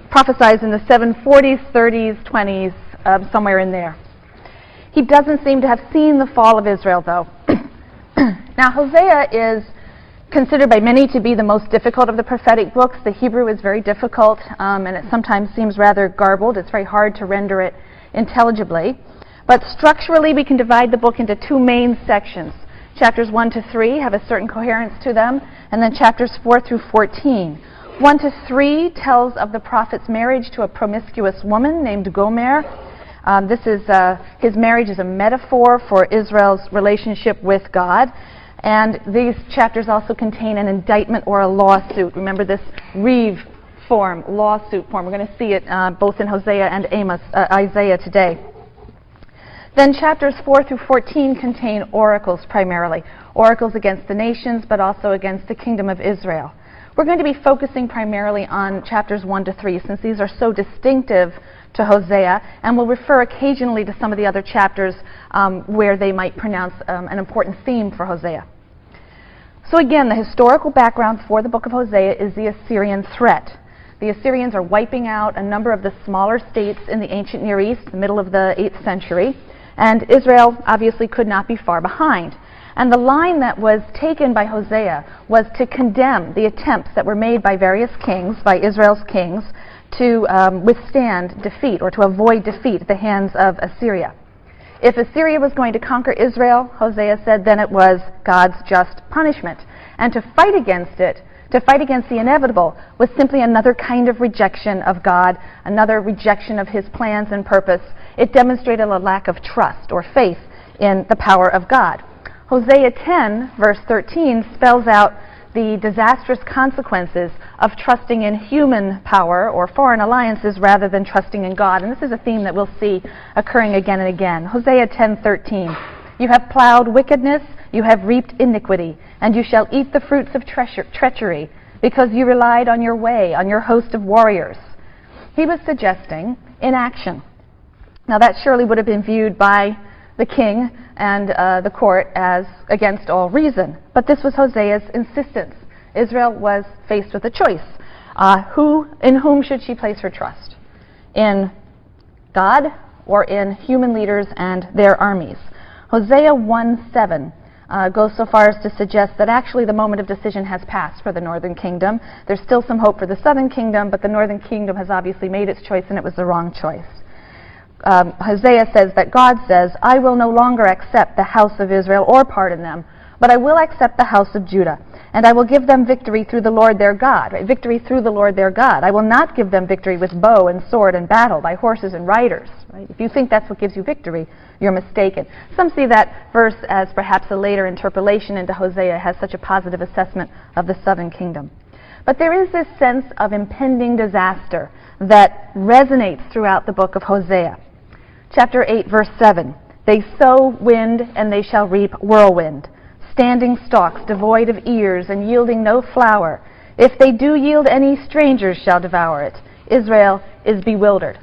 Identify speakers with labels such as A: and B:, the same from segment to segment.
A: prophesies in the 740s, 30s, 20s, somewhere in there. He doesn't seem to have seen the fall of Israel, though. Now, Hosea is considered by many to be the most difficult of the prophetic books. The Hebrew is very difficult, and it sometimes seems rather garbled. It's very hard to render it intelligibly. But structurally, we can divide the book into two main sections. Chapters 1 to 3 have a certain coherence to them, and then chapters 4 through 14. 1 to 3 tells of the prophet's marriage to a promiscuous woman named Gomer. His marriage is a metaphor for Israel's relationship with God. And these chapters also contain an indictment or a lawsuit. Remember this Reeve form, lawsuit form. We're going to see it both in Hosea and Isaiah today. Then chapters 4 through 14 contain oracles primarily. Oracles against the nations, but also against the kingdom of Israel. We're going to be focusing primarily on chapters 1 to 3, since these are so distinctive to Hosea, and we'll refer occasionally to some of the other chapters where they might pronounce an important theme for Hosea. So again, the historical background for the book of Hosea is the Assyrian threat. The Assyrians are wiping out a number of the smaller states in the ancient Near East, the middle of the 8th century, and Israel obviously could not be far behind. And the line that was taken by Hosea was to condemn the attempts that were made by various kings, by Israel's kings, to withstand defeat or to avoid defeat at the hands of Assyria. If Assyria was going to conquer Israel, Hosea said, then it was God's just punishment. And to fight against it, to fight against the inevitable, was simply another kind of rejection of God, another rejection of his plans and purpose. It demonstrated a lack of trust or faith in the power of God. Hosea 10, verse 13, spells out the disastrous consequences of trusting in human power or foreign alliances rather than trusting in God. And this is a theme that we'll see occurring again and again. Hosea 10:13. You have plowed wickedness, you have reaped iniquity, and you shall eat the fruits of treachery, because you relied on your way, on your host of warriors. He was suggesting inaction. Now that surely would have been viewed by the king and the court as against all reason. But this was Hosea's insistence. Israel was faced with a choice. In whom should she place her trust? In God or in human leaders and their armies? Hosea 1:7 goes so far as to suggest that actually the moment of decision has passed for the northern kingdom. There's still some hope for the southern kingdom, but the northern kingdom has obviously made its choice, and it was the wrong choice. Hosea says that God says, I will no longer accept the house of Israel or pardon them, but I will accept the house of Judah, and I will give them victory through the Lord their God. Right? Victory through the Lord their God. I will not give them victory with bow and sword and battle, by horses and riders. Right? If you think that's what gives you victory, you're mistaken. Some see that verse as perhaps a later interpolation into Hosea has such a positive assessment of the southern kingdom. But there is this sense of impending disaster that resonates throughout the book of Hosea. Chapter 8, verse 7. They sow wind and they shall reap whirlwind, standing stalks devoid of ears and yielding no flower. If they do yield any, strangers shall devour it. Israel is bewildered.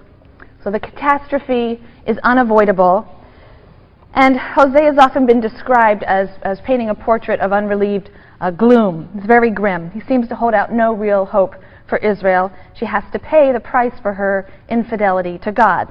A: So the catastrophe is unavoidable. And Hosea has often been described as painting a portrait of unrelieved gloom. It's very grim. He seems to hold out no real hope for Israel. She has to pay the price for her infidelity to God.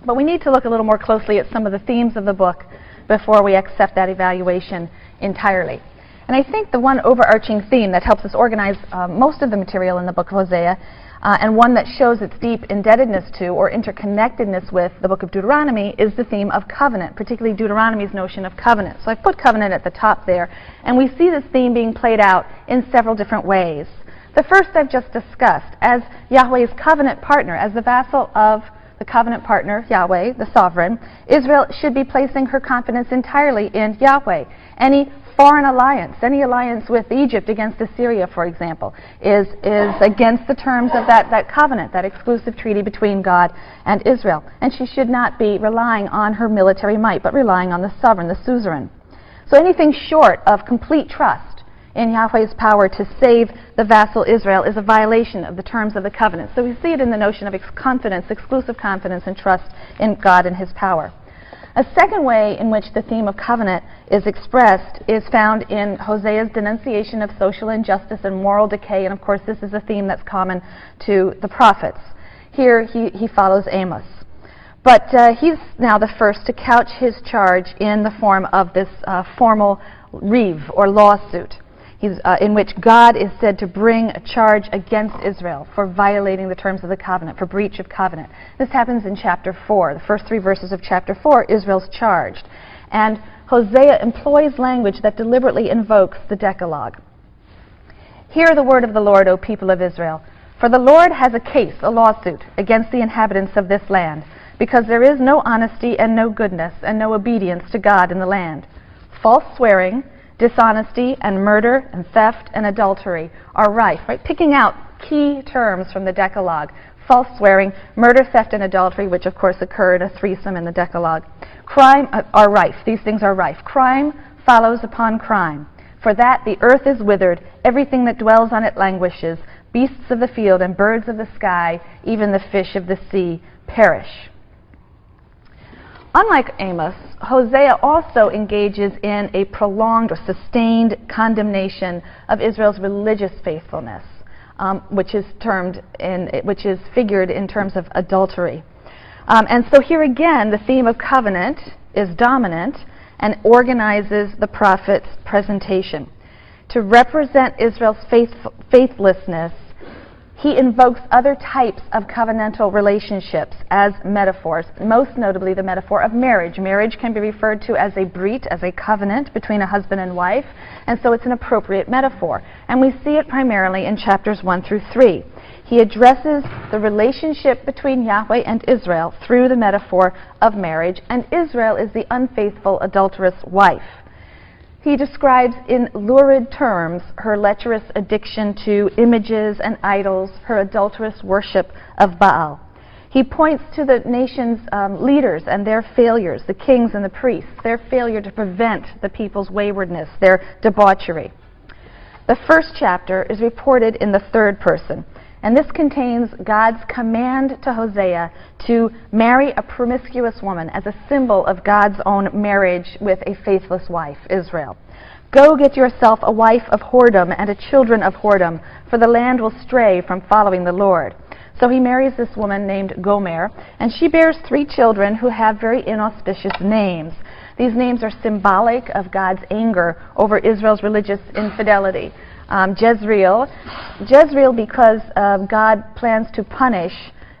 A: But we need to look a little more closely at some of the themes of the book before we accept that evaluation entirely. And I think the one overarching theme that helps us organize most of the material in the book of Hosea, and one that shows its deep indebtedness to or interconnectedness with the book of Deuteronomy, is the theme of covenant, particularly Deuteronomy's notion of covenant. So I've put covenant at the top there, and we see this theme being played out in several different ways. The first I've just discussed, as Yahweh's covenant partner, as the vassal of the covenant partner, Yahweh, the sovereign, Israel should be placing her confidence entirely in Yahweh. Any foreign alliance, any alliance with Egypt against Assyria, for example, is against the terms of that covenant, that exclusive treaty between God and Israel. And she should not be relying on her military might, but relying on the sovereign, the suzerain. So anything short of complete trust in Yahweh's power to save the vassal Israel is a violation of the terms of the covenant. So we see it in the notion of confidence, exclusive confidence and trust in God and his power. A second way in which the theme of covenant is expressed is found in Hosea's denunciation of social injustice and moral decay, and of course this is a theme that's common to the prophets. Here he follows Amos. But he's now the first to couch his charge in the form of this formal reeve, or lawsuit, in which God is said to bring a charge against Israel for violating the terms of the covenant, for breach of covenant. This happens in chapter 4. The first 3 verses of chapter 4, Israel's charged. And Hosea employs language that deliberately invokes the Decalogue. Hear the word of the Lord, O people of Israel. For the Lord has a case, a lawsuit, against the inhabitants of this land, because there is no honesty and no goodness and no obedience to God in the land. False swearing, dishonesty, and murder, and theft, and adultery are rife. Right? Picking out key terms from the Decalogue. False swearing, murder, theft, and adultery, which of course occur in a threesome in the Decalogue. Crime are rife. These things are rife. Crime follows upon crime. For that the earth is withered, everything that dwells on it languishes. Beasts of the field and birds of the sky, even the fish of the sea, perish. Unlike Amos, Hosea also engages in a prolonged or sustained condemnation of Israel's religious faithfulness, which is figured in terms of adultery. And so here again, the theme of covenant is dominant and organizes the prophet's presentation. To represent Israel's faithlessness, he invokes other types of covenantal relationships as metaphors, most notably the metaphor of marriage. Marriage can be referred to as a brit, as a covenant between a husband and wife, and so it's an appropriate metaphor. And we see it primarily in chapters 1 through 3. He addresses the relationship between Yahweh and Israel through the metaphor of marriage, and Israel is the unfaithful, adulterous wife. He describes in lurid terms her lecherous addiction to images and idols, her adulterous worship of Baal. He points to the nation's leaders and their failures, the kings and the priests, their failure to prevent the people's waywardness, their debauchery. The first chapter is reported in the third person, and this contains God's command to Hosea to marry a promiscuous woman as a symbol of God's own marriage with a faithless wife, Israel. Go get yourself a wife of whoredom and a children of whoredom, for the land will stray from following the Lord. So he marries this woman named Gomer, and she bears 3 children who have very inauspicious names. These names are symbolic of God's anger over Israel's religious infidelity. Jezreel because God plans to punish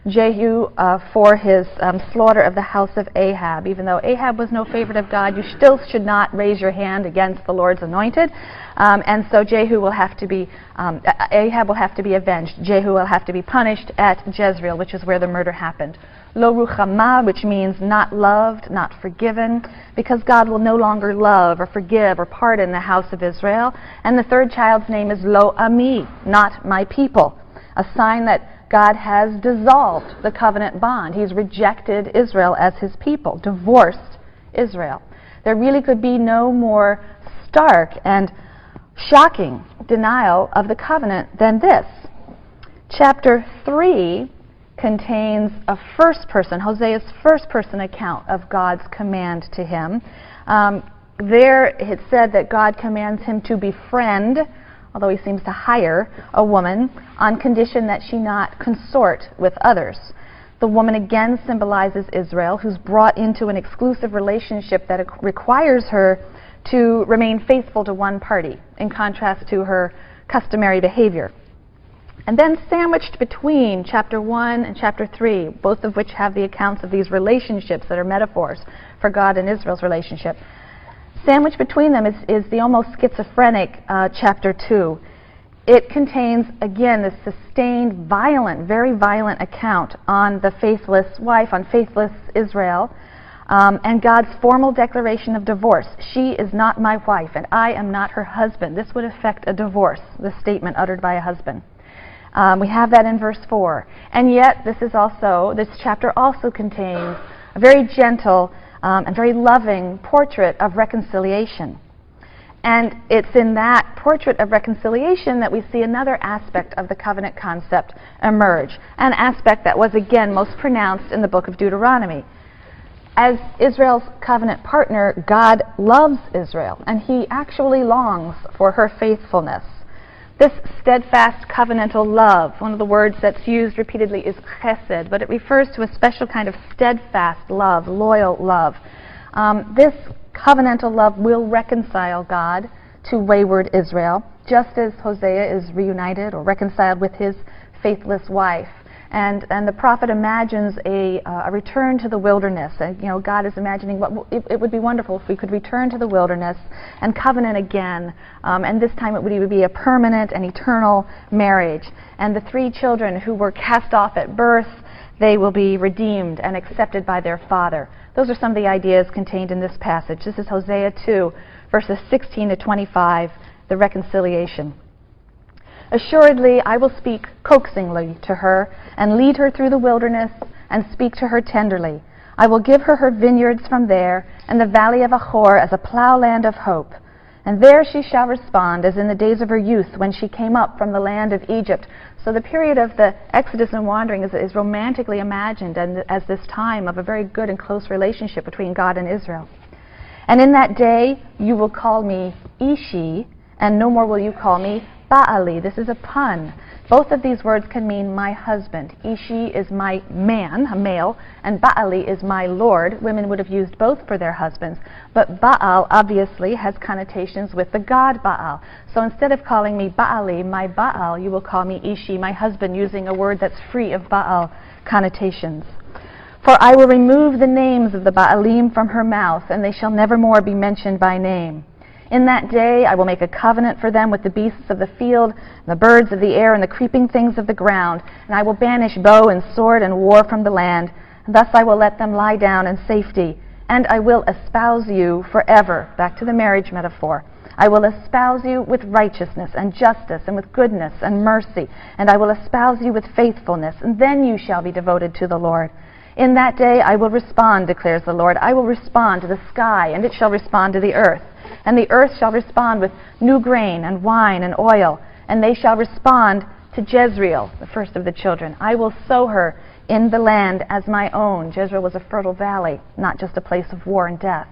A: Jehu for his slaughter of the house of Ahab. Even though Ahab was no favorite of God, you still should not raise your hand against the Lord's anointed. And so Jehu will have to be, Ahab will have to be avenged. Jehu will have to be punished at Jezreel, which is where the murder happened. Lo ruchama, which means not loved, not forgiven, because God will no longer love or forgive or pardon the house of Israel. And the third child's name is Lo ami, not my people, a sign that God has dissolved the covenant bond. He's rejected Israel as his people, divorced Israel. There really could be no more stark and shocking denial of the covenant than this. Chapter 3 contains a Hosea's first person account of God's command to him. There it said that God commands him to befriend, although he seems to hire, a woman on condition that she not consort with others. The woman again symbolizes Israel, who's brought into an exclusive relationship that requires her to remain faithful to one party, in contrast to her customary behavior. And then sandwiched between chapter 1 and chapter 3, both of which have the accounts of these relationships that are metaphors for God and Israel's relationship, sandwiched between them is the almost schizophrenic chapter 2. It contains, again, this sustained, violent, very violent account on the faithless wife, on faithless Israel, and God's formal declaration of divorce. She is not my wife, and I am not her husband. This would affect a divorce, the statement uttered by a husband. We have that in verse 4. And yet, this chapter also contains a very gentle and very loving portrait of reconciliation. And it's in that portrait of reconciliation that we see another aspect of the covenant concept emerge, an aspect that was again most pronounced in the book of Deuteronomy. As Israel's covenant partner, God loves Israel, and he actually longs for her faithfulness. This steadfast covenantal love, one of the words that's used repeatedly is chesed, but it refers to a special kind of steadfast love, loyal love. This covenantal love will reconcile God to wayward Israel, just as Hosea is reunited or reconciled with his faithless wife. And the prophet imagines a return to the wilderness. And, God is imagining it would be wonderful if we could return to the wilderness and covenant again. And this time it would be a permanent and eternal marriage. And the 3 children who were cast off at birth, they will be redeemed and accepted by their father. Those are some of the ideas contained in this passage. This is Hosea 2, verses 16 to 25, the reconciliation. Assuredly, I will speak coaxingly to her and lead her through the wilderness and speak to her tenderly. I will give her her vineyards from there and the valley of Achor as a plowland of hope. And there she shall respond as in the days of her youth when she came up from the land of Egypt. So the period of the Exodus and wandering is romantically imagined and as this time of a very good and close relationship between God and Israel. And in that day you will call me Ishi, and no more will you call me Baali. This is a pun. Both of these words can mean my husband. Ishi is my man, a male, and Baali is my lord. Women would have used both for their husbands. But Baal obviously has connotations with the god Baal. So instead of calling me Baali, my Baal, you will call me Ishi, my husband, using a word that's free of Baal connotations. For I will remove the names of the Baalim from her mouth, and they shall never more be mentioned by name. In that day I will make a covenant for them with the beasts of the field, and the birds of the air, and the creeping things of the ground, and I will banish bow and sword and war from the land, and thus I will let them lie down in safety, and I will espouse you forever. Back to the marriage metaphor. I will espouse you with righteousness and justice and with goodness and mercy, and I will espouse you with faithfulness, and then you shall be devoted to the Lord. In that day I will respond, declares the Lord. I will respond to the sky, and it shall respond to the earth. And the earth shall respond with new grain and wine and oil, and they shall respond to Jezreel, the first of the children. I will sow her in the land as my own. Jezreel was a fertile valley, not just a place of war and death.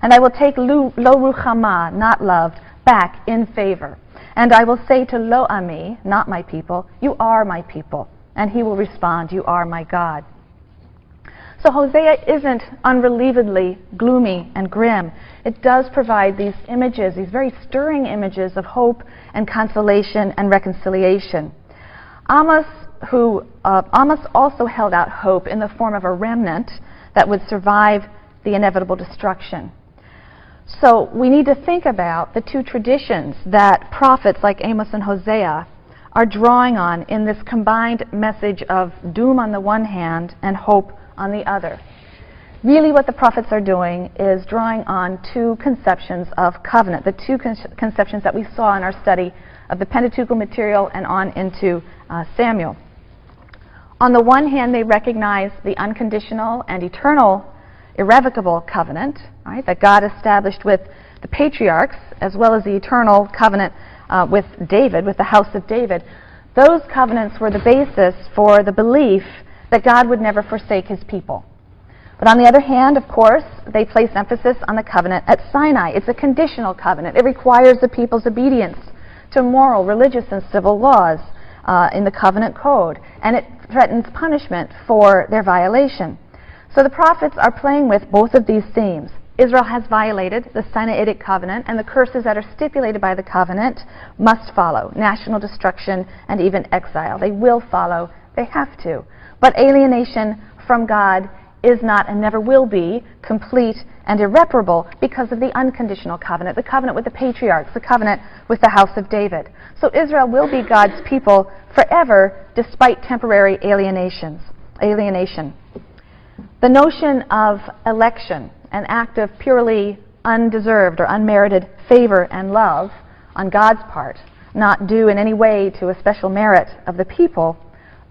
A: And I will take Lo Ruchama, not loved, back in favor. And I will say to Lo Ami, not my people, you are my people. And he will respond, you are my God. So Hosea isn't unrelievedly gloomy and grim. It does provide these images, these very stirring images of hope and consolation and reconciliation. Amos also held out hope in the form of a remnant that would survive the inevitable destruction. So we need to think about the 2 traditions that prophets like Amos and Hosea are drawing on in this combined message of doom on the one hand and hope on the other. Really what the prophets are doing is drawing on 2 conceptions of covenant, the 2 conceptions that we saw in our study of the Pentateuchal material and on into Samuel. On the one hand, they recognize the unconditional and eternal irrevocable covenant, right, that God established with the patriarchs, as well as the eternal covenant with David, with the house of David. Those covenants were the basis for the belief that God would never forsake his people. But on the other hand, of course, they place emphasis on the covenant at Sinai. It's a conditional covenant. It requires the people's obedience to moral, religious, and civil laws in the covenant code, and it threatens punishment for their violation. So the prophets are playing with both of these themes. Israel has violated the Sinaitic covenant, and the curses that are stipulated by the covenant must follow: national destruction and even exile. They will follow. They have to. But alienation from God is not and never will be complete and irreparable because of the unconditional covenant, the covenant with the patriarchs, the covenant with the house of David. So Israel will be God's people forever despite temporary alienation. The notion of election, an act of purely undeserved or unmerited favor and love on God's part, not due in any way to a special merit of the people,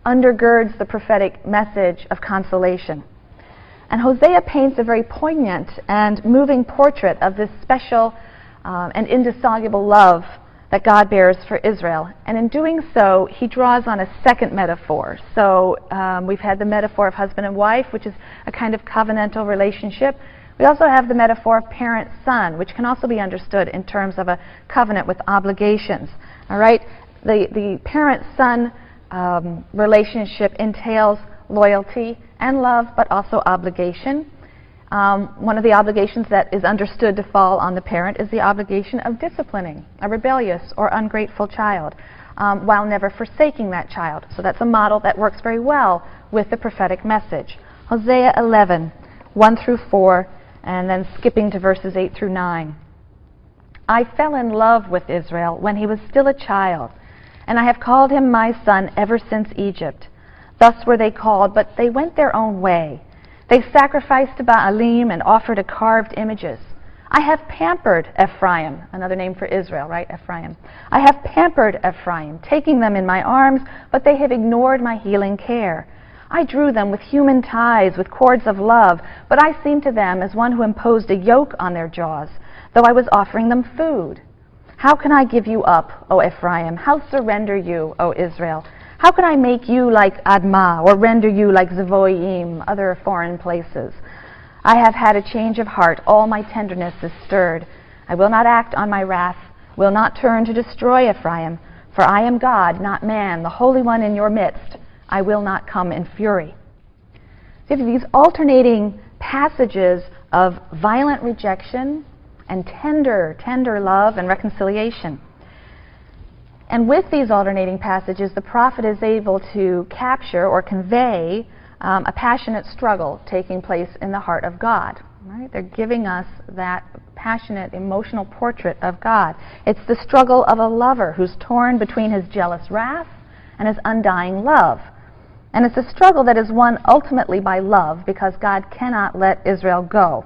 A: undergirds the prophetic message of consolation. And Hosea paints a very poignant and moving portrait of this special and indissoluble love that God bears for Israel. And in doing so, he draws on a second metaphor. So we've had the metaphor of husband and wife, which is a kind of covenantal relationship. We also have the metaphor of parent-son, which can also be understood in terms of a covenant with obligations. All right? The parent-son relationship entails loyalty and love, but also obligation. One of the obligations that is understood to fall on the parent is the obligation of disciplining a rebellious or ungrateful child while never forsaking that child. So that's a model that works very well with the prophetic message. Hosea 11, 1 through 4, and then skipping to verses 8 through 9. I fell in love with Israel when he was still a child, and I have called him my son ever since Egypt. Thus were they called, but they went their own way. They sacrificed to Baalim and offered to carved images. I have pampered Ephraim, another name for Israel, right? Ephraim. I have pampered Ephraim, taking them in my arms, but they have ignored my healing care. I drew them with human ties, with cords of love, but I seemed to them as one who imposed a yoke on their jaws, though I was offering them food. How can I give you up, O Ephraim? How surrender you, O Israel? How can I make you like Admah, or render you like Zeboim, other foreign places? I have had a change of heart. All my tenderness is stirred. I will not act on my wrath, will not turn to destroy Ephraim. For I am God, not man, the Holy One in your midst. I will not come in fury. So these alternating passages of violent rejection and tender love and reconciliation. And with these alternating passages, the prophet is able to capture or convey a passionate struggle taking place in the heart of God. Right? They're giving us that passionate, emotional portrait of God. It's the struggle of a lover who's torn between his jealous wrath and his undying love. And it's a struggle that is won ultimately by love, because God cannot let Israel go.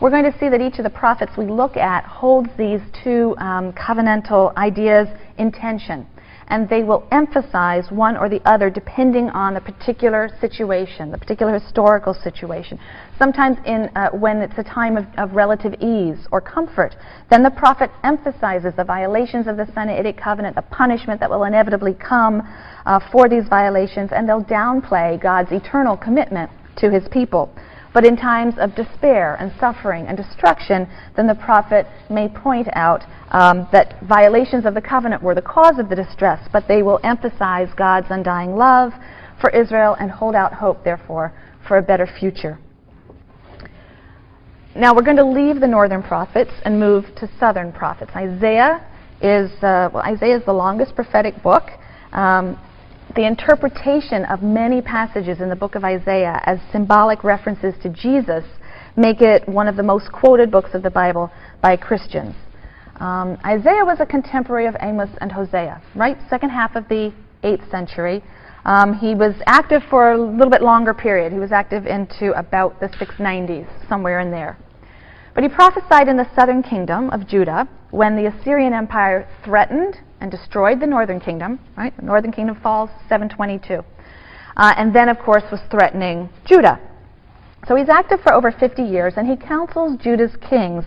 A: We're going to see that each of the prophets we look at holds these two covenantal ideas in tension, and they will emphasize one or the other depending on the particular situation, the particular historical situation. Sometimes when it's a time of relative ease or comfort, then the prophet emphasizes the violations of the Sinaitic covenant, the punishment that will inevitably come for these violations, and they'll downplay God's eternal commitment to his people. But in times of despair and suffering and destruction, then the prophet may point out that violations of the covenant were the cause of the distress, but they will emphasize God's undying love for Israel and hold out hope, therefore, for a better future. Now we're going to leave the northern prophets and move to southern prophets. Isaiah is the longest prophetic book. The interpretation of many passages in the book of Isaiah as symbolic references to Jesus make it one of the most quoted books of the Bible by Christians. Isaiah was a contemporary of Amos and Hosea, right? Second half of the 8th century. He was active for a little bit longer period. He was active into about the 690s, somewhere in there. But he prophesied in the southern kingdom of Judah when the Assyrian Empire threatened and destroyed the northern kingdom. Right? The northern kingdom falls 722. And then, of course, was threatening Judah. So he's active for over 50 years, and he counsels Judah's kings.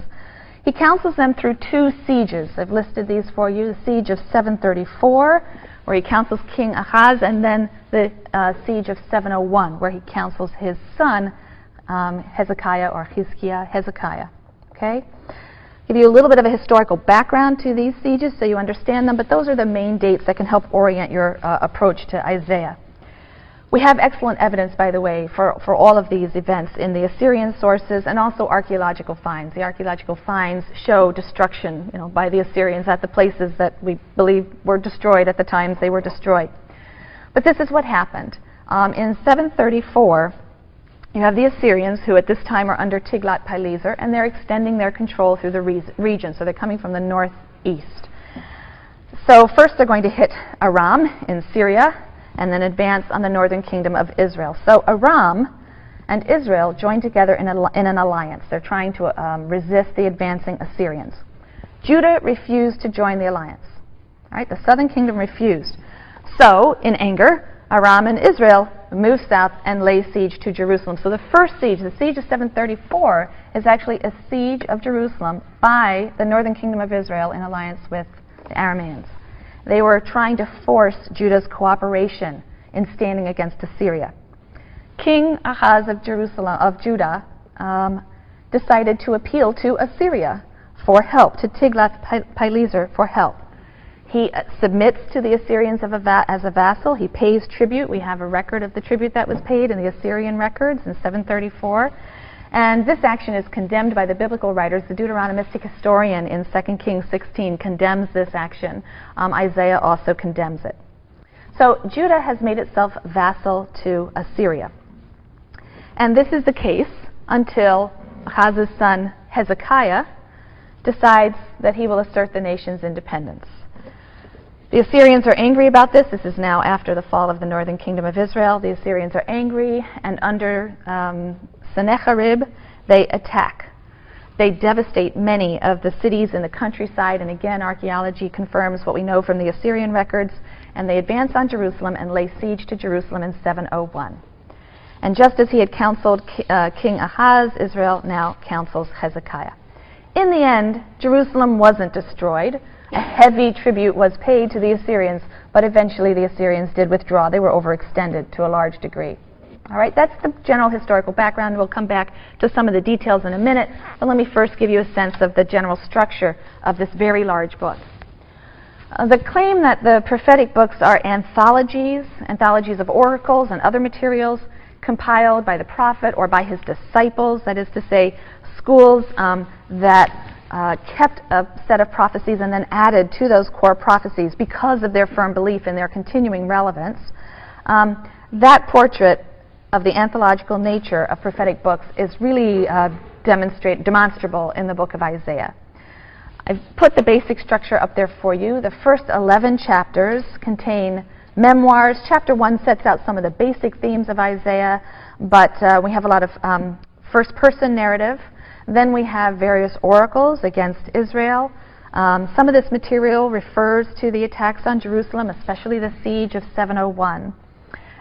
A: He counsels them through 2 sieges. I've listed these for you. The siege of 734, where he counsels King Ahaz, and then the siege of 701, where he counsels his son Hezekiah, or Hezekiah. Okay? Give you a little bit of a historical background to these sieges so you understand them, but those are the main dates that can help orient your approach to Isaiah. We have excellent evidence, by the way, for all of these events in the Assyrian sources and also archaeological finds. The archaeological finds show destruction, by the Assyrians at the places that we believe were destroyed at the times they were destroyed. But this is what happened. In 734, you have the Assyrians, who at this time are under Tiglath-Pileser, and they're extending their control through the region. So they're coming from the northeast. So first they're going to hit Aram in Syria, and then advance on the northern kingdom of Israel. So Aram and Israel join together in an alliance. They're trying to resist the advancing Assyrians. Judah refused to join the alliance. Right? The southern kingdom refused. So, in anger, Aram and Israel move south and lay siege to Jerusalem. So the first siege, the siege of 734, is actually a siege of Jerusalem by the northern kingdom of Israel in alliance with the Arameans. They were trying to force Judah's cooperation in standing against Assyria. King Ahaz of Judah decided to appeal to Assyria for help, to Tiglath-Pileser for help. He submits to the Assyrians as a vassal. He pays tribute. We have a record of the tribute that was paid in the Assyrian records in 734. And this action is condemned by the biblical writers. The Deuteronomistic historian in 2 Kings 16 condemns this action. Isaiah also condemns it. So Judah has made itself vassal to Assyria. And this is the case until Ahaz's son Hezekiah decides that he will assert the nation's independence. The Assyrians are angry about this. This is now after the fall of the northern kingdom of Israel. The Assyrians are angry, and under Sennacherib, they attack. They devastate many of the cities in the countryside, and again, archaeology confirms what we know from the Assyrian records, and they advance on Jerusalem and lay siege to Jerusalem in 701. And just as he had counseled King Ahaz, Israel now counsels Hezekiah. In the end, Jerusalem wasn't destroyed. A heavy tribute was paid to the Assyrians, but eventually the Assyrians did withdraw. They were overextended to a large degree. All right, that's the general historical background. We'll come back to some of the details in a minute, but let me first give you a sense of the general structure of this very large book. The claim that the prophetic books are anthologies of oracles and other materials compiled by the prophet or by his disciples, that is to say, schools that kept a set of prophecies and then added to those core prophecies because of their firm belief in their continuing relevance. That portrait of the anthological nature of prophetic books is really demonstrable in the book of Isaiah. I've put the basic structure up there for you. The first 11 chapters contain memoirs. Chapter 1 sets out some of the basic themes of Isaiah, but we have a lot of first-person narrative. Then we have various oracles against Israel. Some of this material refers to the attacks on Jerusalem, especially the siege of 701.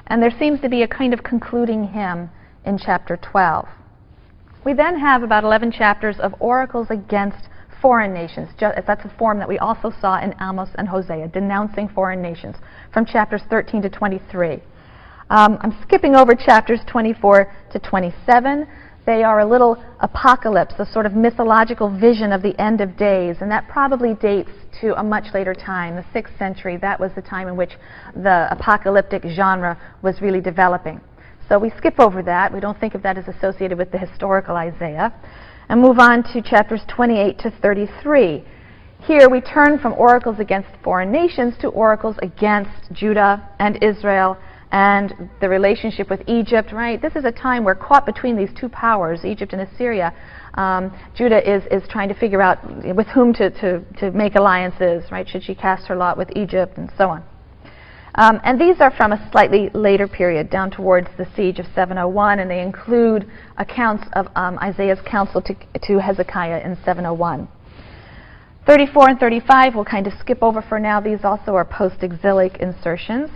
A: And there seems to be a kind of concluding hymn in chapter 12. We then have about 11 chapters of oracles against foreign nations. That's a form that we also saw in Amos and Hosea, denouncing foreign nations, from chapters 13 to 23. I'm skipping over chapters 24 to 27. They are a little apocalypse, a sort of mythological vision of the end of days, and that probably dates to a much later time, the 6th century. That was the time in which the apocalyptic genre was really developing. So we skip over that. We don't think of that as associated with the historical Isaiah, and move on to chapters 28 to 33. Here we turn from oracles against foreign nations to oracles against Judah and Israel and the relationship with Egypt, right? This is a time where, caught between these two powers, Egypt and Assyria, Judah is trying to figure out with whom to make alliances, right? Should she cast her lot with Egypt, and so on. And these are from a slightly later period, down towards the siege of 701, and they include accounts of Isaiah's counsel to Hezekiah in 701. 34 and 35 we'll kind of skip over for now. These also are post-exilic insertions.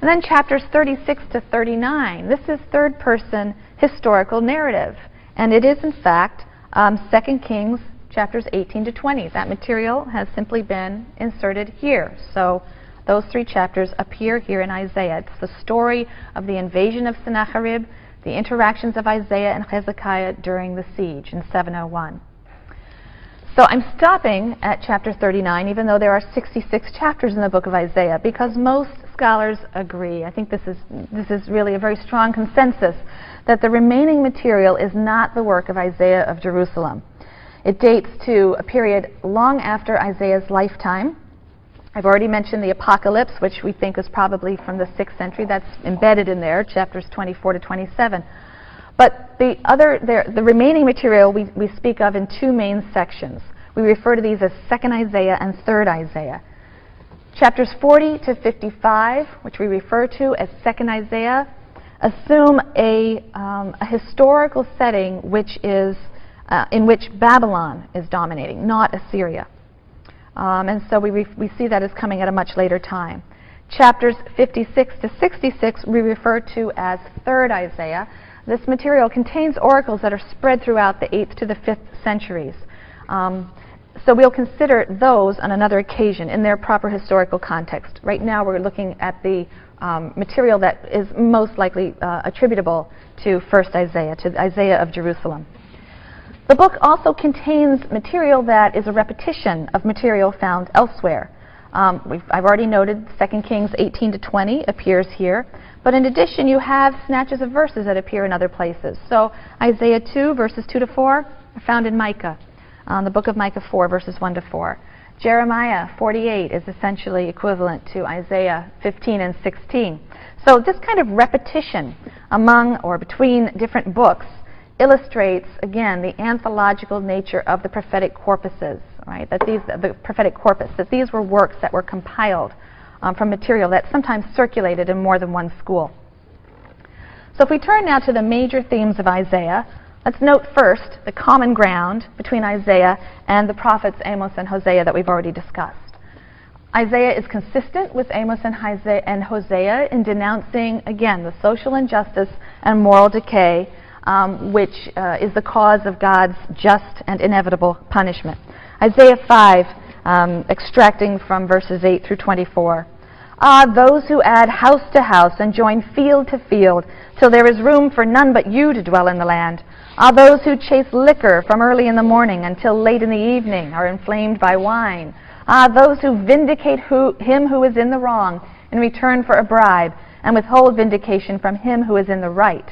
A: And then chapters 36 to 39. This is third-person historical narrative. And it is, in fact, 2 Kings chapters 18 to 20. That material has simply been inserted here. So those 3 chapters appear here in Isaiah. It's the story of the invasion of Sennacherib, the interactions of Isaiah and Hezekiah during the siege in 701. So I'm stopping at chapter 39, even though there are 66 chapters in the book of Isaiah, because most scholars agree. I think this is really a very strong consensus that the remaining material is not the work of Isaiah of Jerusalem. It dates to a period long after Isaiah's lifetime. I've already mentioned the Apocalypse, which we think is probably from the 6th century. That's embedded in there, chapters 24 to 27. But the remaining material we speak of in 2 main sections. We refer to these as 2nd Isaiah and 3rd Isaiah. Chapters 40 to 55, which we refer to as 2nd Isaiah, assume a historical setting which is in which Babylon is dominating, not Assyria. And so we see that as coming at a much later time. Chapters 56 to 66 we refer to as 3rd Isaiah. This material contains oracles that are spread throughout the 8th to the 5th centuries. So we'll consider those on another occasion in their proper historical context. Right now we're looking at the material that is most likely attributable to first Isaiah, to Isaiah of Jerusalem. The book also contains material that is a repetition of material found elsewhere. I've already noted 2 Kings 18 to 20 appears here, but in addition you have snatches of verses that appear in other places. So Isaiah 2 verses 2 to 4 are found in Micah, the book of Micah 4 verses 1 to 4. Jeremiah 48 is essentially equivalent to Isaiah 15 and 16. So this kind of repetition among or between different books illustrates, again, the anthological nature of the prophetic corpuses, right? That the prophetic corpus, that these were works that were compiled from material that sometimes circulated in more than one school. So if we turn now to the major themes of Isaiah, let's note first the common ground between Isaiah and the prophets Amos and Hosea that we've already discussed. Isaiah is consistent with Amos and Hosea in denouncing, again, the social injustice and moral decay which is the cause of God's just and inevitable punishment. Isaiah 5, extracting from verses 8 through 24. Those who add house to house and join field to field, till there is room for none but you to dwell in the land. Those who chase liquor from early in the morning until late in the evening are inflamed by wine. Those who vindicate him who is in the wrong in return for a bribe, and withhold vindication from him who is in the right.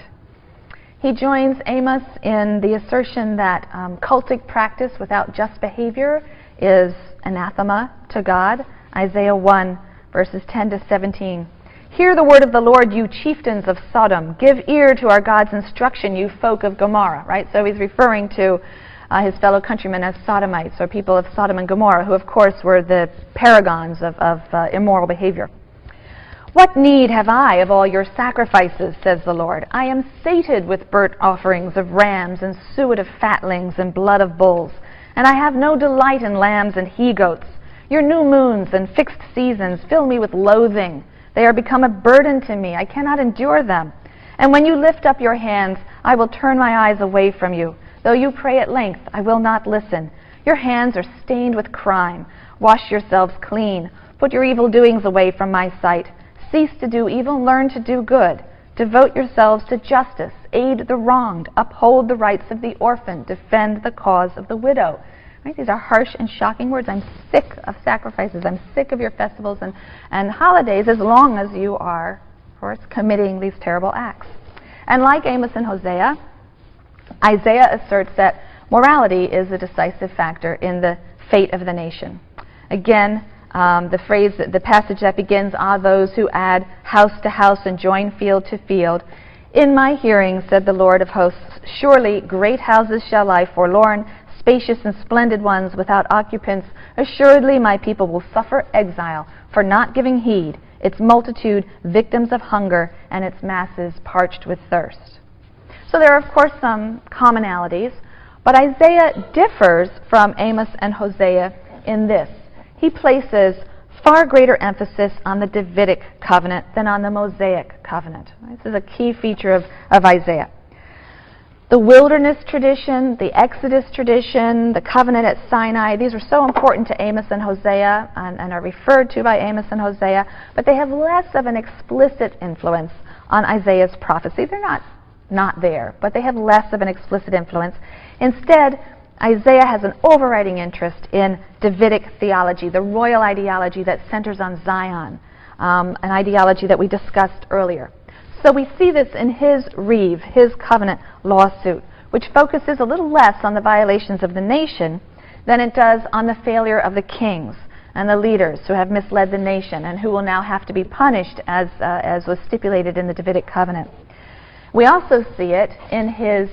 A: He joins Amos in the assertion that cultic practice without just behavior is anathema to God. Isaiah 1, verses 10 to 17. Hear the word of the Lord, you chieftains of Sodom. Give ear to our God's instruction, you folk of Gomorrah. Right? So he's referring to his fellow countrymen as Sodomites, or people of Sodom and Gomorrah, who of course were the paragons of immoral behavior. What need have I of all your sacrifices, says the Lord? I am sated with burnt offerings of rams and suet of fatlings and blood of bulls, and I have no delight in lambs and he-goats. Your new moons and fixed seasons fill me with loathing. They are become a burden to me. I cannot endure them. And when you lift up your hands, I will turn my eyes away from you. Though you pray at length, I will not listen. Your hands are stained with crime. Wash yourselves clean. Put your evil doings away from my sight. Cease to do evil, learn to do good. Devote yourselves to justice. Aid the wronged. Uphold the rights of the orphan. Defend the cause of the widow. Right? These are harsh and shocking words. I'm sick of sacrifices. I'm sick of your festivals and holidays, as long as you are, of course, committing these terrible acts. And like Amos and Hosea, Isaiah asserts that morality is a decisive factor in the fate of the nation. Again, the passage that begins, those who add house to house and join field to field. In my hearing, said the Lord of hosts, surely great houses shall lie forlorn, spacious and splendid ones without occupants. Assuredly my people will suffer exile for not giving heed, its multitude victims of hunger, and its masses parched with thirst. So there are, of course, some commonalities, but Isaiah differs from Amos and Hosea in this. He places far greater emphasis on the Davidic covenant than on the Mosaic covenant. This is a key feature of Isaiah. The wilderness tradition, the Exodus tradition, the covenant at Sinai, these are so important to Amos and Hosea and are referred to by Amos and Hosea, but they have less of an explicit influence on Isaiah's prophecy. They're not there, but they have less of an explicit influence. Instead, Isaiah has an overriding interest in Davidic theology, the royal ideology that centers on Zion, an ideology that we discussed earlier. So we see this in his Reeve, his covenant lawsuit, which focuses a little less on the violations of the nation than it does on the failure of the kings and the leaders who have misled the nation and who will now have to be punished as was stipulated in the Davidic covenant. We also see it in his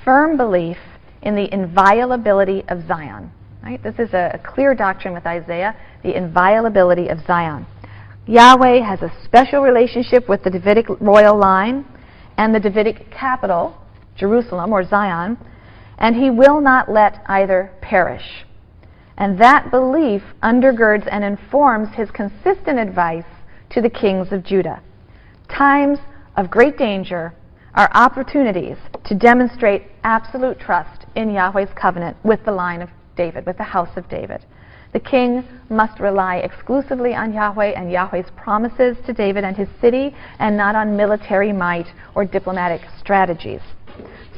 A: firm belief in the inviolability of Zion. Right? This is a clear doctrine with Isaiah, the inviolability of Zion. Yahweh has a special relationship with the Davidic royal line and the Davidic capital, Jerusalem or Zion, and he will not let either perish. And that belief undergirds and informs his consistent advice to the kings of Judah. Times of great danger are opportunities to demonstrate absolute trust in Yahweh's covenant with the line of David, with the house of David. The king must rely exclusively on Yahweh and Yahweh's promises to David and his city, and not on military might or diplomatic strategies.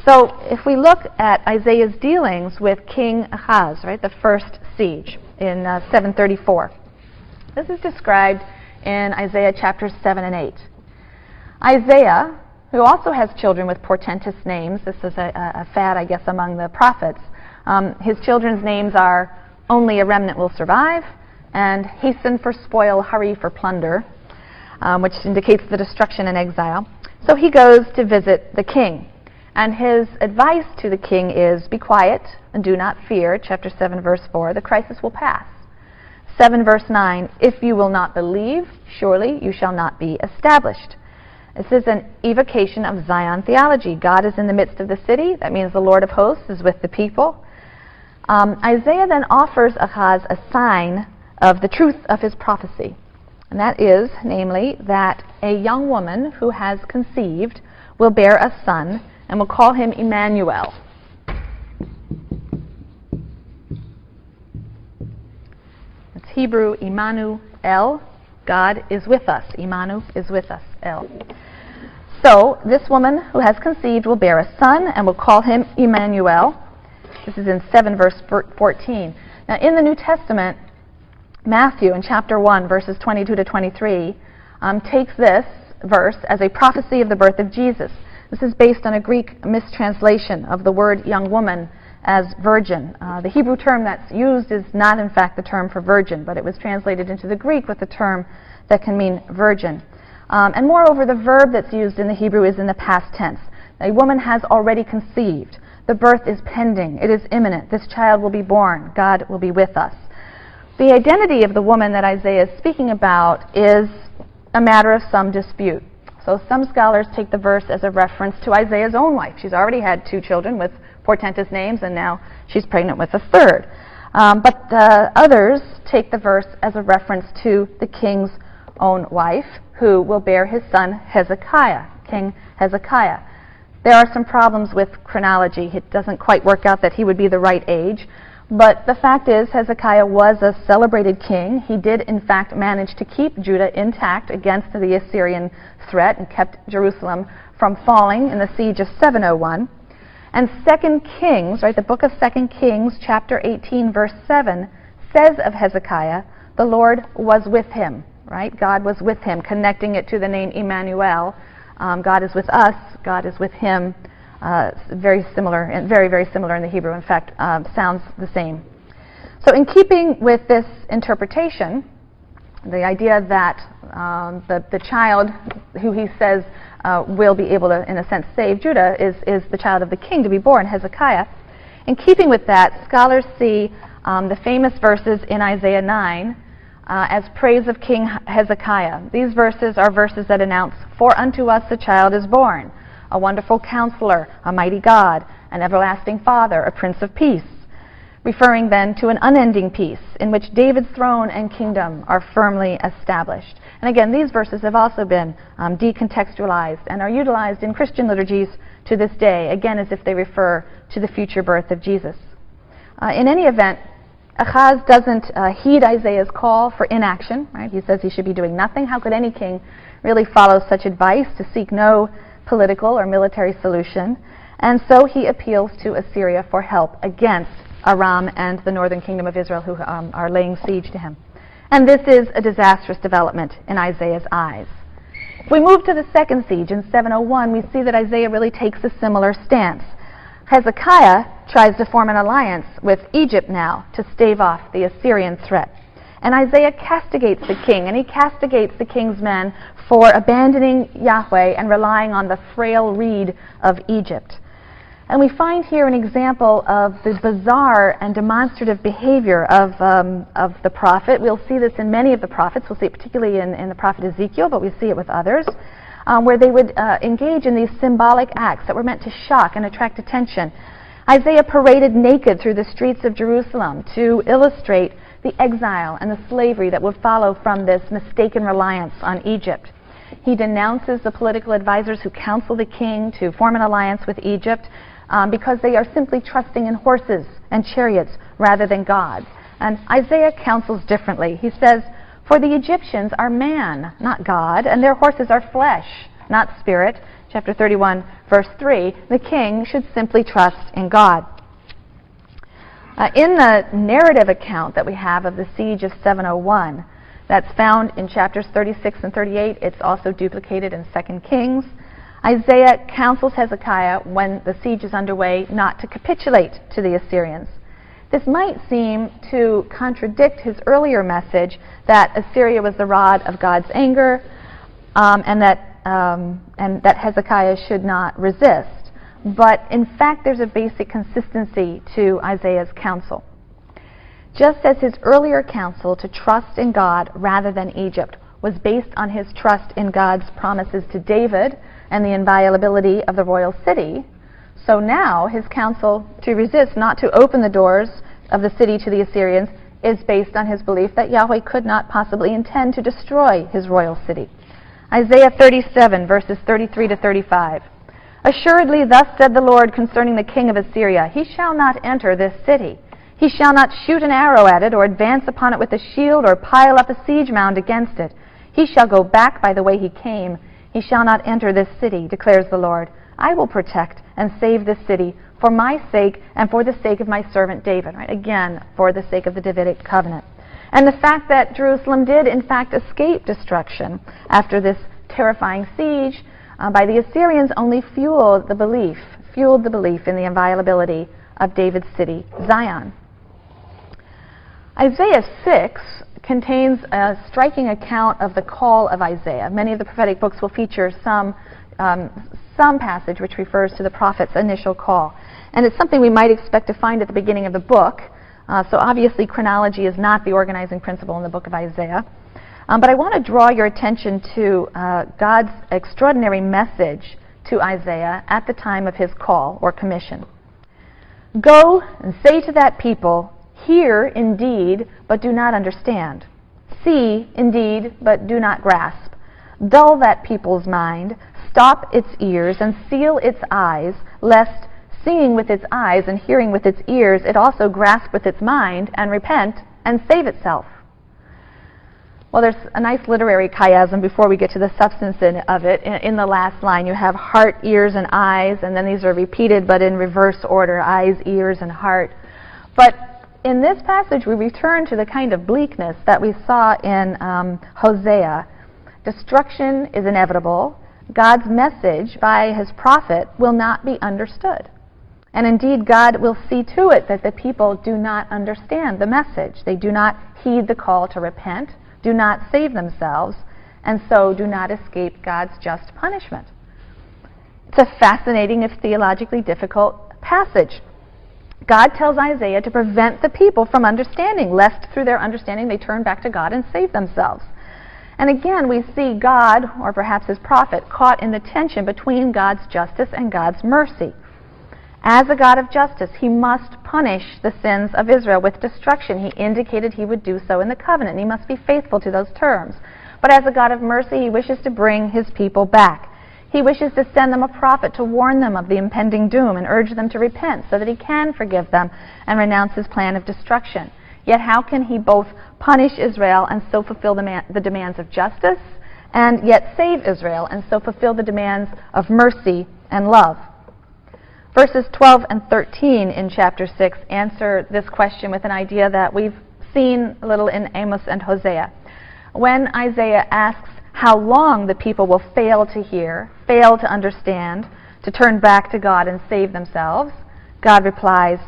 A: So if we look at Isaiah's dealings with King Ahaz, right, the first siege in 734, this is described in Isaiah chapters 7 and 8. Isaiah, who also has children with portentous names, this is a fad, I guess, among the prophets, his children's names are Only a Remnant Will Survive, and Hasten for Spoil, Hurry for Plunder, which indicates the destruction and exile. So he goes to visit the king. And his advice to the king is, be quiet and do not fear, chapter 7, verse 4, the crisis will pass. 7, verse 9, if you will not believe, surely you shall not be established. This is an evocation of Zion theology. God is in the midst of the city. That means the Lord of hosts is with the people. Isaiah then offers Ahaz a sign of the truth of his prophecy. And that is, namely, that a young woman who has conceived will bear a son and will call him Emmanuel. It's Hebrew, Immanuel. God is with us. Immanu is with us. El. So this woman who has conceived will bear a son and will call him Emmanuel. This is in 7 verse 14. Now in the New Testament, Matthew in chapter 1 verses 22 to 23 takes this verse as a prophecy of the birth of Jesus. This is based on a Greek mistranslation of the word young woman as virgin. The Hebrew term that's used is not in fact the term for virgin, but it was translated into the Greek with the term that can mean virgin. And moreover, the verb that's used in the Hebrew is in the past tense. A woman has already conceived. The birth is pending. It is imminent. This child will be born. God will be with us. The identity of the woman that Isaiah is speaking about is a matter of some dispute. So some scholars take the verse as a reference to Isaiah's own wife. She's already had 2 children with portentous names, and now she's pregnant with a third. But others take the verse as a reference to the king's own wife, who will bear his son Hezekiah, King Hezekiah. There are some problems with chronology. It doesn't quite work out that he would be the right age. But the fact is, Hezekiah was a celebrated king. He did, in fact, manage to keep Judah intact against the Assyrian threat and kept Jerusalem from falling in the siege of 701. And 2 Kings, right, the book of 2 Kings, chapter 18, verse 7, says of Hezekiah, the Lord was with him, right? God was with him, connecting it to the name Emmanuel. God is with us, God is with him. Very similar, and very, very similar in the Hebrew. In fact, sounds the same. So in keeping with this interpretation, the idea that the child who he says will be able to, in a sense, save Judah is the child of the king to be born, Hezekiah. In keeping with that, scholars see the famous verses in Isaiah 9 as praise of King Hezekiah. These verses are verses that announce, "For unto us a child is born, a wonderful counselor, a mighty God, an everlasting Father, a Prince of Peace," referring then to an unending peace in which David's throne and kingdom are firmly established. And again, these verses have also been decontextualized and are utilized in Christian liturgies to this day, again as if they refer to the future birth of Jesus. In any event, Ahaz doesn't heed Isaiah's call for inaction. Right? He says he should be doing nothing. How could any king really follow such advice to seek no political or military solution? And so he appeals to Assyria for help against Aram and the northern kingdom of Israel, who are laying siege to him. And this is a disastrous development in Isaiah's eyes. If we move to the second siege in 701, we see that Isaiah really takes a similar stance. Hezekiah tries to form an alliance with Egypt now to stave off the Assyrian threat. And Isaiah castigates the king, and he castigates the king's men for abandoning Yahweh and relying on the frail reed of Egypt. And we find here an example of the bizarre and demonstrative behavior of the prophet. We'll see this in many of the prophets. We'll see it particularly in the prophet Ezekiel, but we see it with others, where they would engage in these symbolic acts that were meant to shock and attract attention. Isaiah paraded naked through the streets of Jerusalem to illustrate the exile and the slavery that would follow from this mistaken reliance on Egypt. He denounces the political advisors who counsel the king to form an alliance with Egypt because they are simply trusting in horses and chariots rather than gods. And Isaiah counsels differently. He says, "For the Egyptians are man, not God, and their horses are flesh, not spirit." Chapter 31, verse 3, the king should simply trust in God. In the narrative account that we have of the siege of 701, that's found in chapters 36 and 38, it's also duplicated in 2 Kings, Isaiah counsels Hezekiah when the siege is underway not to capitulate to the Assyrians. This might seem to contradict his earlier message that Assyria was the rod of God's anger, and that Hezekiah should not resist. But in fact, there's a basic consistency to Isaiah's counsel. Just as his earlier counsel to trust in God rather than Egypt was based on his trust in God's promises to David and the inviolability of the royal city, so now his counsel to resist, not to open the doors of the city to the Assyrians, is based on his belief that Yahweh could not possibly intend to destroy his royal city. Isaiah 37, verses 33 to 35. "Assuredly thus said the Lord concerning the king of Assyria, he shall not enter this city. He shall not shoot an arrow at it, or advance upon it with a shield, or pile up a siege mound against it. He shall go back by the way he came. He shall not enter this city, declares the Lord. I will protect and save this city for my sake and for the sake of my servant David." Right? Again, for the sake of the Davidic covenant. And the fact that Jerusalem did, in fact, escape destruction after this terrifying siege by the Assyrians only fueled the belief in the inviolability of David's city, Zion. Isaiah 6 contains a striking account of the call of Isaiah. Many of the prophetic books will feature some passage which refers to the prophet's initial call. And it's something we might expect to find at the beginning of the book. So obviously chronology is not the organizing principle in the book of Isaiah. But I want to draw your attention to God's extraordinary message to Isaiah at the time of his call or commission. "Go and say to that people, hear indeed, but do not understand. See indeed, but do not grasp. Dull that people's mind, stop its ears, and seal its eyes, lest seeing with its eyes and hearing with its ears, it also grasp with its mind and repent and save itself." Well, there's a nice literary chiasm before we get to the substance of it. In the last line, you have heart, ears, and eyes, and then these are repeated, but in reverse order, eyes, ears, and heart. But in this passage, we return to the kind of bleakness that we saw in Hosea. Destruction is inevitable. God's message by his prophet will not be understood. And indeed, God will see to it that the people do not understand the message. They do not heed the call to repent, do not save themselves, and so do not escape God's just punishment. It's a fascinating, if theologically difficult, passage. God tells Isaiah to prevent the people from understanding, lest through their understanding they turn back to God and save themselves. And again, we see God, or perhaps his prophet, caught in the tension between God's justice and God's mercy. As a God of justice, he must punish the sins of Israel with destruction. He indicated he would do so in the covenant, and he must be faithful to those terms. But as a God of mercy, he wishes to bring his people back. He wishes to send them a prophet to warn them of the impending doom and urge them to repent so that he can forgive them and renounce his plan of destruction. Yet how can he both punish Israel and so fulfill the demands of justice, and yet save Israel and so fulfill the demands of mercy and love? Verses 12 and 13 in chapter 6 answer this question with an idea that we've seen a little in Amos and Hosea. When Isaiah asks how long the people will fail to hear, fail to understand, to turn back to God and save themselves, God replies,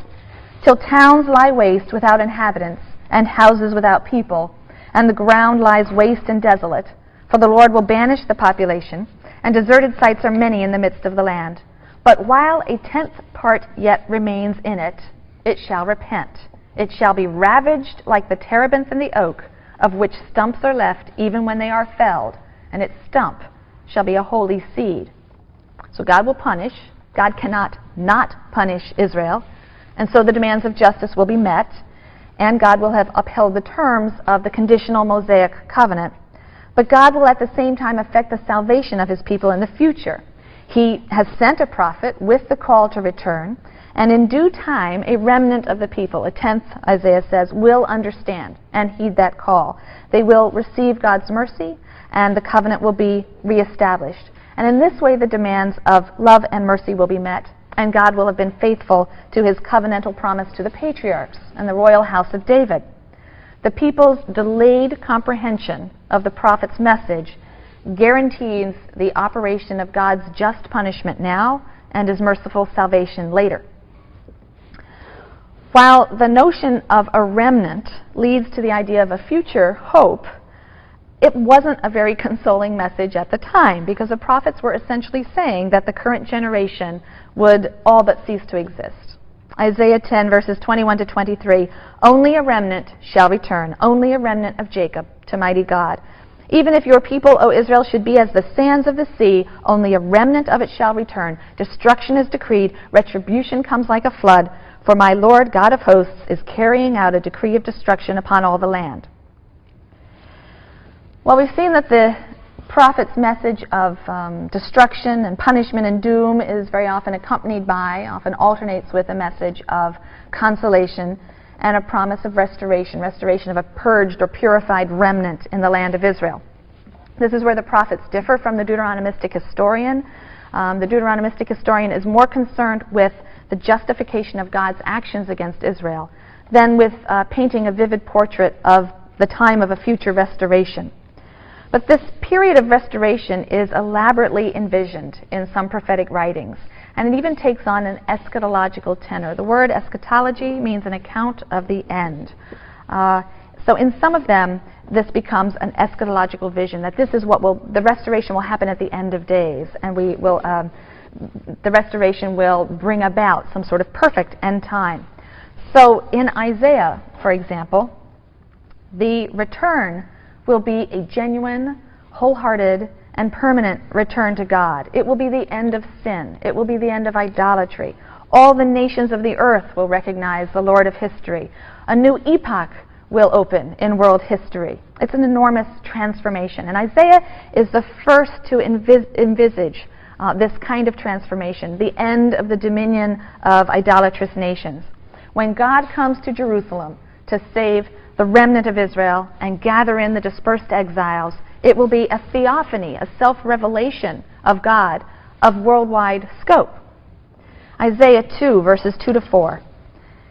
A: "Till towns lie waste without inhabitants, and houses without people, and the ground lies waste and desolate. For the Lord will banish the population, and deserted sites are many in the midst of the land. But while a tenth part yet remains in it, it shall repent. It shall be ravaged like the terebinth and the oak, of which stumps are left even when they are felled, and its stump shall be a holy seed." So God will punish. God cannot not punish Israel. And so the demands of justice will be met, and God will have upheld the terms of the conditional Mosaic covenant. But God will at the same time effect the salvation of his people in the future. He has sent a prophet with the call to return, and in due time a remnant of the people, a tenth, Isaiah says, will understand and heed that call. They will receive God's mercy, and the covenant will be reestablished. And in this way the demands of love and mercy will be met, and God will have been faithful to his covenantal promise to the patriarchs and the royal house of David. The people's delayed comprehension of the prophet's message guarantees the operation of God's just punishment now and his merciful salvation later. While the notion of a remnant leads to the idea of a future hope, it wasn't a very consoling message at the time, because the prophets were essentially saying that the current generation would all but cease to exist. Isaiah 10, verses 21 to 23, "Only a remnant shall return, only a remnant of Jacob to mighty God. Even if your people, O Israel, should be as the sands of the sea, only a remnant of it shall return. Destruction is decreed, retribution comes like a flood, for my Lord God of hosts is carrying out a decree of destruction upon all the land." Well, we've seen that the prophet's message of destruction and punishment and doom is very often accompanied by, often alternates with, a message of consolation and a promise of restoration of a purged or purified remnant in the land of Israel. This is where the prophets differ from the Deuteronomistic historian. The Deuteronomistic historian is more concerned with the justification of God's actions against Israel than with painting a vivid portrait of the time of a future restoration. But this period of restoration is elaborately envisioned in some prophetic writings, and it even takes on an eschatological tenor. The word eschatology means an account of the end. So in some of them, this becomes an eschatological vision, that this is what the restoration will happen at the end of days, and the restoration will bring about some sort of perfect end time. So in Isaiah, for example, the return will be a genuine, wholehearted, and permanent return to God. It will be the end of sin. It will be the end of idolatry. All the nations of the earth will recognize the Lord of history. A new epoch will open in world history. It's an enormous transformation. And Isaiah is the first to envisage this kind of transformation, the end of the dominion of idolatrous nations. When God comes to Jerusalem to save the remnant of Israel and gather in the dispersed exiles, it will be a theophany, a self-revelation of God of worldwide scope. Isaiah 2, verses 2 to 4.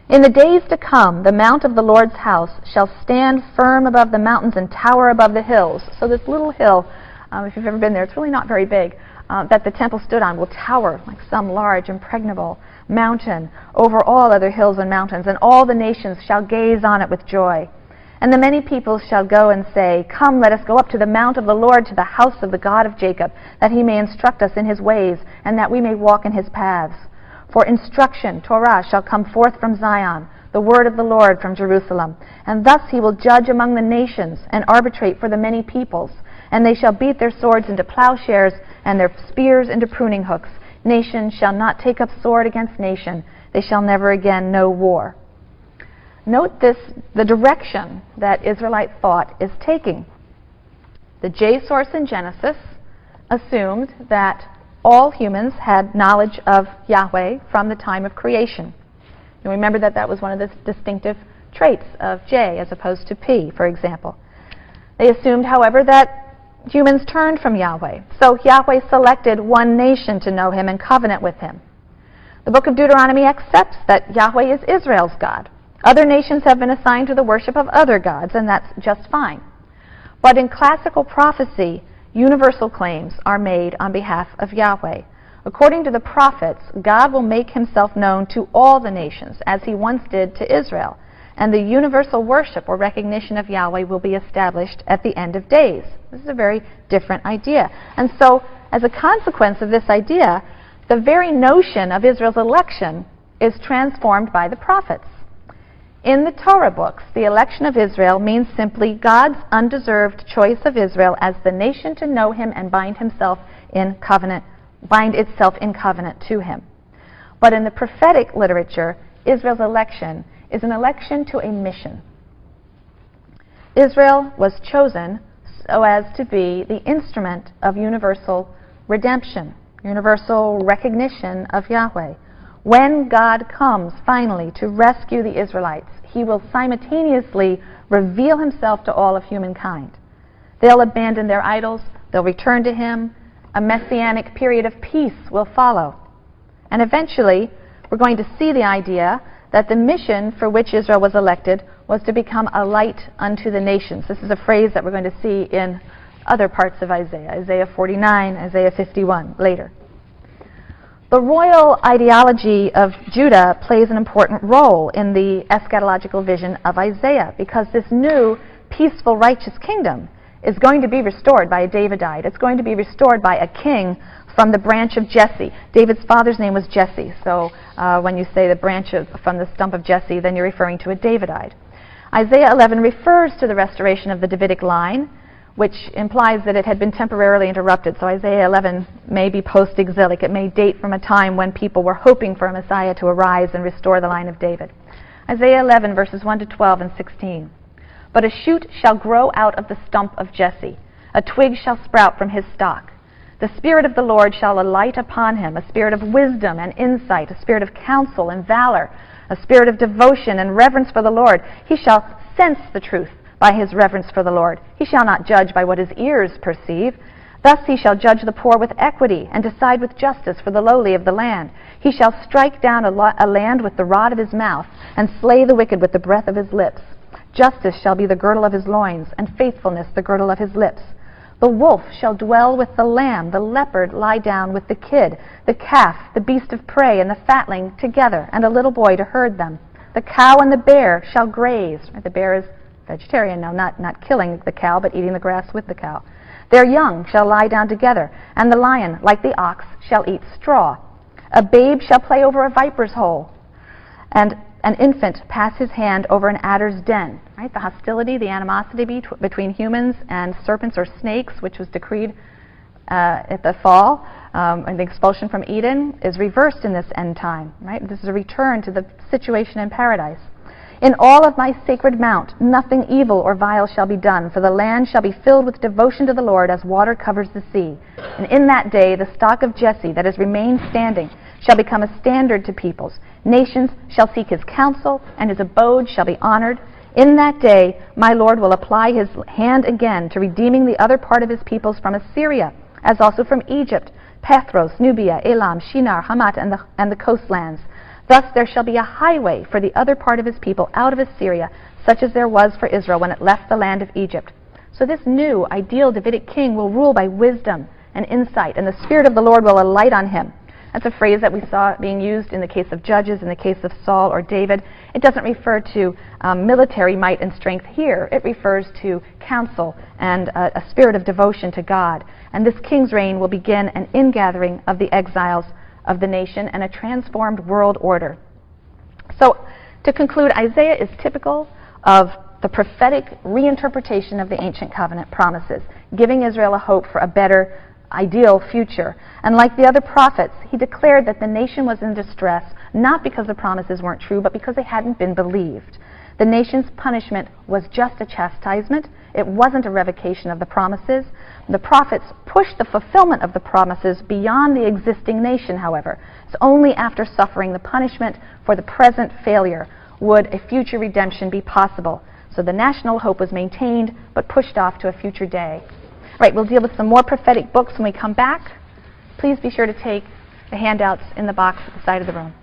A: "In the days to come, the mount of the Lord's house shall stand firm above the mountains and tower above the hills." So this little hill, if you've ever been there, it's really not very big, that the temple stood on will tower like some large, impregnable mountain over all other hills and mountains, and all the nations shall gaze on it with joy. "And the many peoples shall go and say, 'Come, let us go up to the mount of the Lord, to the house of the God of Jacob, that he may instruct us in his ways, and that we may walk in his paths. For instruction, Torah, shall come forth from Zion, the word of the Lord from Jerusalem. And thus he will judge among the nations, and arbitrate for the many peoples. And they shall beat their swords into plowshares, and their spears into pruning hooks. Nation shall not take up sword against nation. They shall never again know war.'" Note the direction that Israelite thought is taking. The J source in Genesis assumed that all humans had knowledge of Yahweh from the time of creation. You remember that was one of the distinctive traits of J as opposed to P, for example. They assumed, however, that humans turned from Yahweh. So Yahweh selected one nation to know him and covenant with him. The book of Deuteronomy accepts that Yahweh is Israel's God. Other nations have been assigned to the worship of other gods, and that's just fine. But in classical prophecy, universal claims are made on behalf of Yahweh. According to the prophets, God will make himself known to all the nations, as he once did to Israel, and the universal worship or recognition of Yahweh will be established at the end of days. This is a very different idea. And so, as a consequence of this idea, the very notion of Israel's election is transformed by the prophets. In the Torah books, the election of Israel means simply God's undeserved choice of Israel as the nation to know him and bind itself in covenant to him. But in the prophetic literature, Israel's election is an election to a mission. Israel was chosen so as to be the instrument of universal redemption. universal recognition of Yahweh. When God comes finally to rescue the Israelites, he will simultaneously reveal himself to all of humankind. They'll abandon their idols, they'll return to him, a messianic period of peace will follow. And eventually, we're going to see the idea that the mission for which Israel was elected was to become a light unto the nations. This is a phrase that we're going to see in other parts of Isaiah, Isaiah 49, Isaiah 51, later. The royal ideology of Judah plays an important role in the eschatological vision of Isaiah, because this new, peaceful, righteous kingdom is going to be restored by a Davidite. It's going to be restored by a king from the branch of Jesse. David's father's name was Jesse, so when you say the branch from the stump of Jesse, then you're referring to a Davidite. Isaiah 11 refers to the restoration of the Davidic line, which implies that it had been temporarily interrupted. So Isaiah 11 may be post-exilic. It may date from a time when people were hoping for a Messiah to arise and restore the line of David. Isaiah 11, verses 1 to 12 and 16. But a shoot shall grow out of the stump of Jesse. A twig shall sprout from his stalk. The Spirit of the Lord shall alight upon him, a spirit of wisdom and insight, a spirit of counsel and valor, a spirit of devotion and reverence for the Lord. He shall sense the truth by his reverence for the Lord. He shall not judge by what his ears perceive. Thus he shall judge the poor with equity and decide with justice for the lowly of the land. He shall strike down a land with the rod of his mouth and slay the wicked with the breath of his lips. Justice shall be the girdle of his loins, and faithfulness the girdle of his lips. The wolf shall dwell with the lamb, the leopard lie down with the kid, the calf, the beast of prey, and the fatling together, and a little boy to herd them. The cow and the bear shall graze. The bear is vegetarian now, not killing the cow, but eating the grass with the cow. Their young shall lie down together, and the lion, like the ox, shall eat straw. A babe shall play over a viper's hole, and an infant pass his hand over an adder's den. Right? The hostility, the animosity between humans and serpents or snakes, which was decreed at the fall, and the expulsion from Eden, is reversed in this end time. Right? This is a return to the situation in paradise. In all of my sacred mount, nothing evil or vile shall be done, for the land shall be filled with devotion to the Lord as water covers the sea. And in that day, the stock of Jesse that has remained standing shall become a standard to peoples. Nations shall seek his counsel, and his abode shall be honored. In that day, my Lord will apply his hand again to redeeming the other part of his peoples from Assyria, as also from Egypt, Pathros, Nubia, Elam, Shinar, Hamat, and the coastlands. Thus there shall be a highway for the other part of his people out of Assyria, such as there was for Israel when it left the land of Egypt. So this new, ideal Davidic king will rule by wisdom and insight, and the Spirit of the Lord will alight on him. That's a phrase that we saw being used in the case of Judges, in the case of Saul or David. It doesn't refer to military might and strength here. It refers to counsel and a spirit of devotion to God. And this king's reign will begin an ingathering of the exiles of the nation and a transformed world order. So, to conclude, Isaiah is typical of the prophetic reinterpretation of the ancient covenant promises, giving Israel a hope for a better, ideal future. And like the other prophets, he declared that the nation was in distress, not because the promises weren't true, but because they hadn't been believed. The nation's punishment was just a chastisement. It wasn't a revocation of the promises. The prophets pushed the fulfillment of the promises beyond the existing nation, however. It's only after suffering the punishment for the present failure would a future redemption be possible. So the national hope was maintained, but pushed off to a future day. Right, we'll deal with some more prophetic books when we come back. Please be sure to take the handouts in the box at the side of the room.